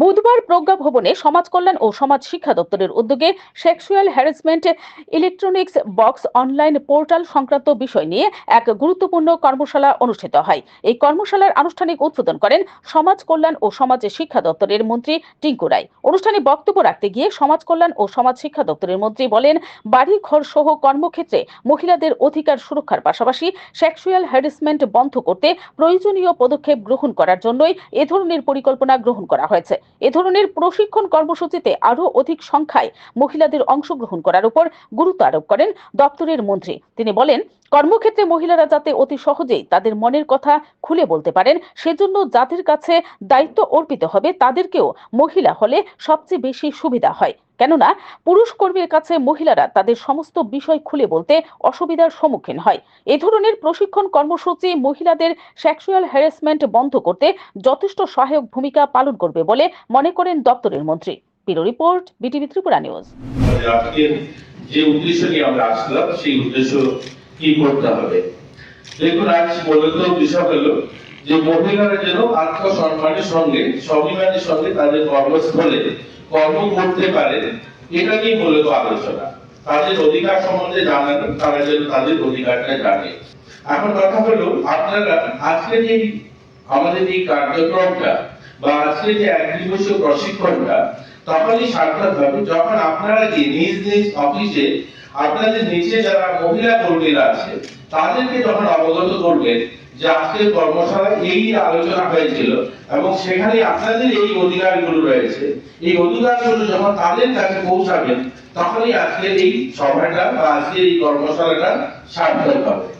বুধবার প্রজ্ঞা ভবনে সমাজ কল্যাণ ও সমাজ শিক্ষা দপ্তরের উদ্যোগে sexual harassment electronics box online portal সংক্রান্ত বিষয় নিয়ে এক গুরুত্বপূর্ণ কর্মশালা অনুষ্ঠিত হয়। এই কর্মশালার আনুষ্ঠানিক উদ্বোধন করেন সমাজ কল্যাণ ও সমাজ শিক্ষা দপ্তরের মন্ত্রী টিঙ্কু রায়। অনুষ্ঠানে বক্তব্য রাখতে গিয়ে সমাজ কল্যাণ ও সমাজ শিক্ষা দপ্তরের মন্ত্রী বলেন, বাড়ি ঘর সহ কর্মক্ষেত্রে মহিলাদের অধিকার সুরক্ষার পাশাপাশি সেক্সুয়াল হ্যারাসমেন্ট বন্ধ করতে প্রয়োজনীয় পদক্ষেপ গ্রহণ করার জন্যই এ ধরনের পরিকল্পনা গ্রহণ করা হয়েছে। এ ধরনের প্রশিক্ষণ কর্মসূচিতে আরো অধিক সংখ্যায় মহিলাদের অংশগ্রহণ করার উপর গুরুত্ব আরোপ করেন দপ্তরের মন্ত্রী। তিনি বলেন, কর্মক্ষেত্রে মহিলারা যাতে অতি সহজেই তাদের মনের কথা খুলে বলতে পারেন, সেজন্য যাদের কাছে দায়িত্ব অর্পিত হবে তাদেরকেও মহিলা হলে সবচেয়ে বেশি সুবিধা হয়। কেননা পুরুষ কর্মীর কাছে মহিলারা তাদের সমস্ত বিষয় খুলে বলতে অসুবিধার সম্মুখীন হয়। এ ধরনের প্রশিক্ষণ কর্মসূচি মহিলাদের সেক্সুয়াল হ্যারাসমেন্ট বন্ধ করতে যথেষ্ট সহায়ক ভূমিকা পালন করবে বলে মনে করেন দপ্তরের মন্ত্রী। Bureau report, BTV Tripura news. যে উদ্দেশ্য নিয়ে আমরা আসলাম সেই উদ্দেশ্য কি করতে হবে। দেখুন, আজ মূলত বিষয় হলো যে মহিলারা যেন আত্মসম্মানের সঙ্গে স্বাভিমানের সঙ্গে তাদের কর্মস্থলে কর্ম করতে পারে, এটা নিয়ে মূলত আলোচনা। তাদের অধিকার সম্বন্ধে জানানো, তারা যেন তাদের অধিকারটা জানে। এখন কথা হলো, আপনারা আজকে যে আমাদের এই কার্যক্রমটা বা আজকে যে এক দিবসীয় প্রশিক্ষণটা তখনই সার্থক হবে যখন আপনারা কি নিজ নিজ অফিসে আপনাদের নিচে যারা মহিলা কর্মীরা আছে তাদেরকে যখন অবগত করবেন যে আজকের কর্মশালায় এই আলোচনা হয়েছিল এবং সেখানে আপনাদের এই অধিকারগুলো রয়েছে, এই অধিকারগুলো যখন তাদের কাছে পৌঁছাবেন তখনই আজকের এই সভাটা বা আজকের এই কর্মশালাটা সার্থক হবে।